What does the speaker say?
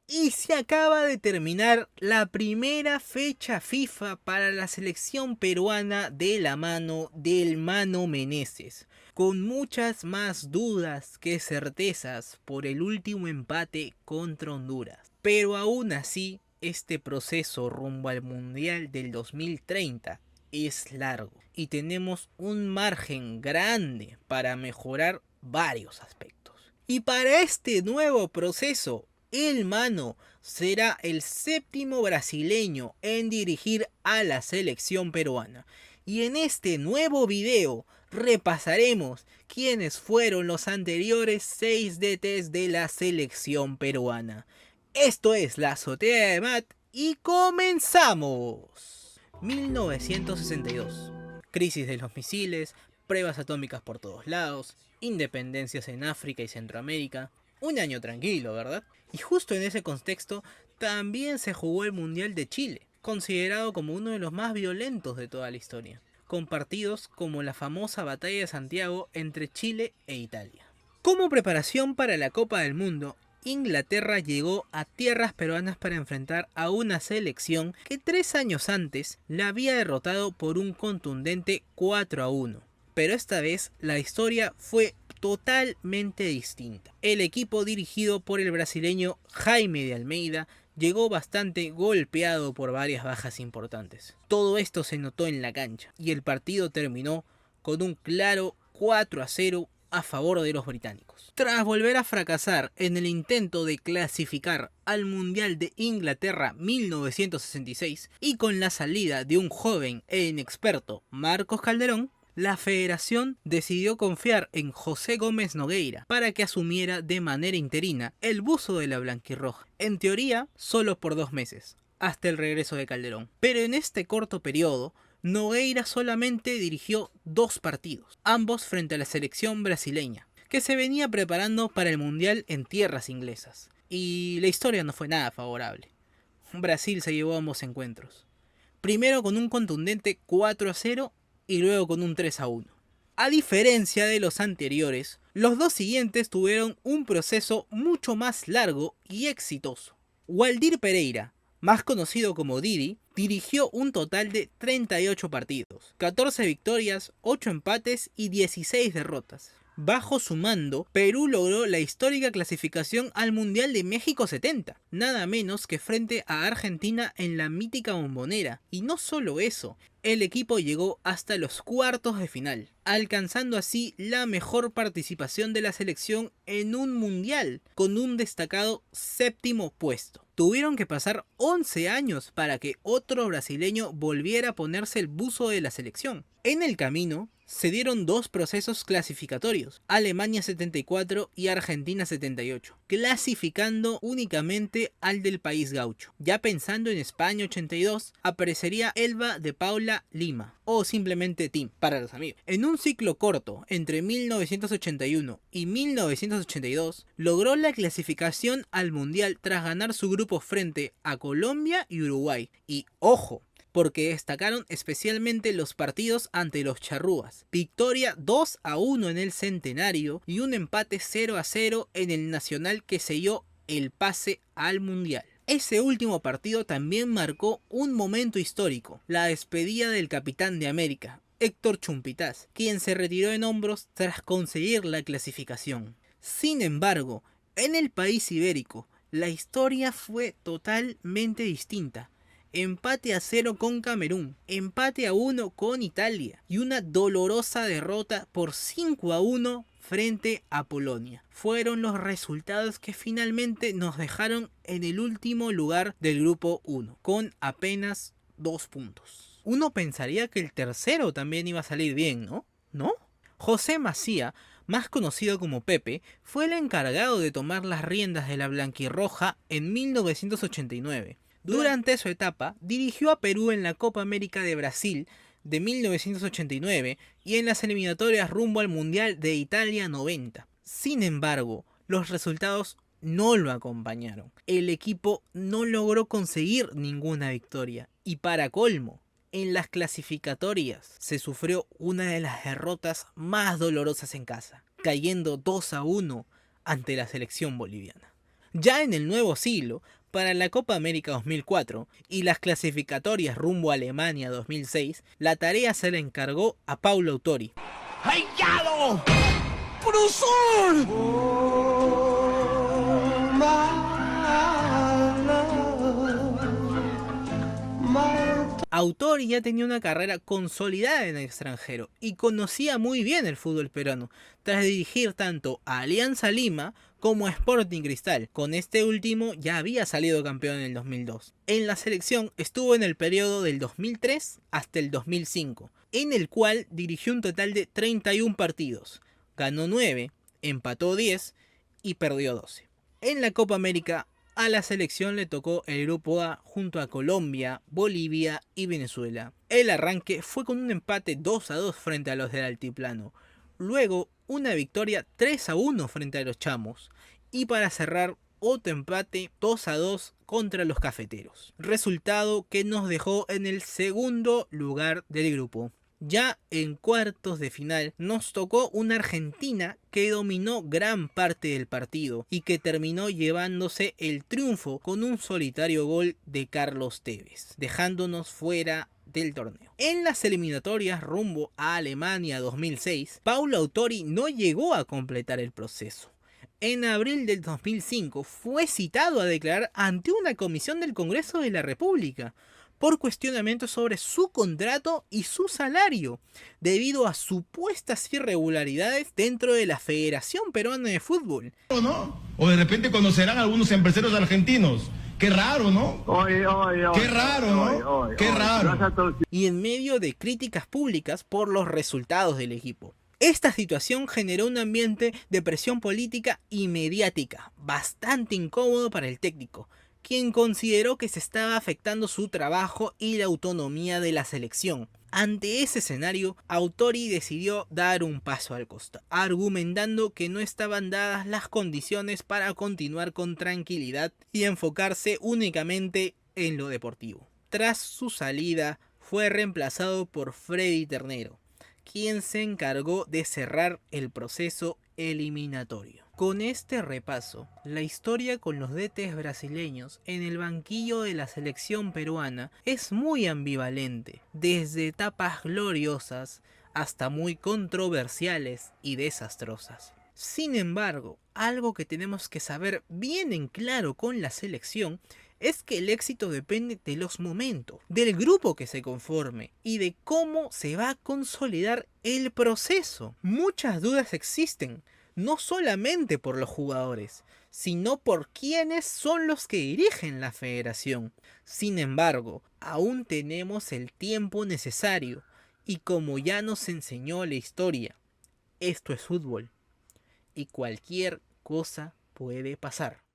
Y se acaba de terminar la primera fecha FIFA para la selección peruana de la mano del Mano Menezes, con muchas más dudas que certezas por el último empate contra Honduras. Pero aún así, este proceso rumbo al Mundial del 2030 es largo y tenemos un margen grande para mejorar varios aspectos. Y para este nuevo proceso, el Mano será el séptimo brasileño en dirigir a la selección peruana. Y en este nuevo video repasaremos quiénes fueron los anteriores 6 DTs de la selección peruana. Esto es La Azotea de Matt y comenzamos. 1962. Crisis de los misiles, pruebas atómicas por todos lados, independencias en África y Centroamérica. Un año tranquilo, ¿verdad? Y justo en ese contexto también se jugó el Mundial de Chile, considerado como uno de los más violentos de toda la historia, con partidos como la famosa Batalla de Santiago entre Chile e Italia. Como preparación para la Copa del Mundo, Inglaterra llegó a tierras peruanas para enfrentar a una selección que 3 años antes la había derrotado por un contundente 4-1. Pero esta vez la historia fue totalmente distinta. El equipo dirigido por el brasileño Jaime de Almeida llegó bastante golpeado por varias bajas importantes. Todo esto se notó en la cancha y el partido terminó con un claro 4-0 a favor de los británicos. Tras volver a fracasar en el intento de clasificar al Mundial de Inglaterra 1966 y con la salida de un joven e inexperto Marcos Calderón, la federación decidió confiar en José Gómez Nogueira para que asumiera de manera interina el buzo de la blanquirroja, en teoría solo por 2 meses, hasta el regreso de Calderón. Pero en este corto periodo, Nogueira solamente dirigió 2 partidos, ambos frente a la selección brasileña, que se venía preparando para el Mundial en tierras inglesas. Y la historia no fue nada favorable. Brasil se llevó ambos encuentros. Primero con un contundente 4-0 y luego con un 3-1. A diferencia de los anteriores, los dos siguientes tuvieron un proceso mucho más largo y exitoso. Waldir Pereira, más conocido como Didi, dirigió un total de 38 partidos, 14 victorias, 8 empates y 16 derrotas. Bajo su mando, Perú logró la histórica clasificación al Mundial de México 70, nada menos que frente a Argentina en la mítica Bombonera. Y no solo eso, el equipo llegó hasta los cuartos de final, alcanzando así la mejor participación de la selección en un mundial, con un destacado 7º puesto. Tuvieron que pasar 11 años para que otro brasileño volviera a ponerse el buzo de la selección. En el camino, se dieron 2 procesos clasificatorios, Alemania 74 y Argentina 78, clasificando únicamente al del país gaucho. Ya pensando en España 82, aparecería Elba de Paula Lima, o simplemente Team, para los amigos. En un ciclo corto, entre 1981 y 1982, logró la clasificación al Mundial tras ganar su grupo frente a Colombia y Uruguay. Y ojo, porque destacaron especialmente los partidos ante los charrúas. Victoria 2-1 en el Centenario y un empate 0-0 en el Nacional que selló el pase al Mundial. Ese último partido también marcó un momento histórico, la despedida del capitán de América, Héctor Chumpitaz, quien se retiró en hombros tras conseguir la clasificación. Sin embargo, en el país ibérico, la historia fue totalmente distinta. Empate a 0 con Camerún, empate a 1 con Italia y una dolorosa derrota por 5-1 frente a Polonia. Fueron los resultados que finalmente nos dejaron en el último lugar del grupo 1, con apenas 2 puntos. Uno pensaría que el tercero también iba a salir bien, ¿no? ¿No? José Macía, más conocido como Pepe, fue el encargado de tomar las riendas de la blanquirroja en 1989. Durante su etapa, dirigió a Perú en la Copa América de Brasil de 1989 y en las eliminatorias rumbo al Mundial de Italia 90. Sin embargo, los resultados no lo acompañaron. El equipo no logró conseguir ninguna victoria y para colmo, en las clasificatorias se sufrió una de las derrotas más dolorosas en casa, cayendo 2-1 ante la selección boliviana. Ya en el nuevo siglo, para la Copa América 2004 y las clasificatorias rumbo a Alemania 2006, la tarea se le encargó a Paulo Autori. ¡Hallado! ¡Profesor! Oh, Autori ya tenía una carrera consolidada en el extranjero y conocía muy bien el fútbol peruano, tras dirigir tanto a Alianza Lima como a Sporting Cristal. Con este último ya había salido campeón en el 2002. En la selección estuvo en el periodo del 2003 hasta el 2005, en el cual dirigió un total de 31 partidos. Ganó 9, empató 10 y perdió 12. En la Copa América, a la selección le tocó el grupo A junto a Colombia, Bolivia y Venezuela. El arranque fue con un empate 2-2 frente a los del Altiplano. Luego una victoria 3-1 frente a los Chamos. Y para cerrar, otro empate 2-2 contra los Cafeteros. Resultado que nos dejó en el segundo lugar del grupo. Ya en cuartos de final nos tocó una Argentina que dominó gran parte del partido y que terminó llevándose el triunfo con un solitario gol de Carlos Tevez, dejándonos fuera del torneo. En las eliminatorias rumbo a Alemania 2006, Paulo Autori no llegó a completar el proceso. En abril del 2005 fue citado a declarar ante una comisión del Congreso de la República por cuestionamientos sobre su contrato y su salario, debido a supuestas irregularidades dentro de la Federación Peruana de Fútbol. ¿No? O de repente conocerán a algunos empresarios argentinos. Qué raro, ¿no? Qué raro, ¿no? Qué raro. Y en medio de críticas públicas por los resultados del equipo. Esta situación generó un ambiente de presión política y mediática, bastante incómodo para el técnico, quien consideró que se estaba afectando su trabajo y la autonomía de la selección. Ante ese escenario, Autori decidió dar un paso al costado, argumentando que no estaban dadas las condiciones para continuar con tranquilidad y enfocarse únicamente en lo deportivo. Tras su salida, fue reemplazado por Freddy Ternero, quien se encargó de cerrar el proceso eliminatorio. Con este repaso, la historia con los DTs brasileños en el banquillo de la selección peruana es muy ambivalente, desde etapas gloriosas hasta muy controversiales y desastrosas. Sin embargo, algo que tenemos que saber bien en claro con la selección es que el éxito depende de los momentos, del grupo que se conforme y de cómo se va a consolidar el proceso. Muchas dudas existen, no solamente por los jugadores, sino por quienes son los que dirigen la federación. Sin embargo, aún tenemos el tiempo necesario y como ya nos enseñó la historia, esto es fútbol y cualquier cosa puede pasar.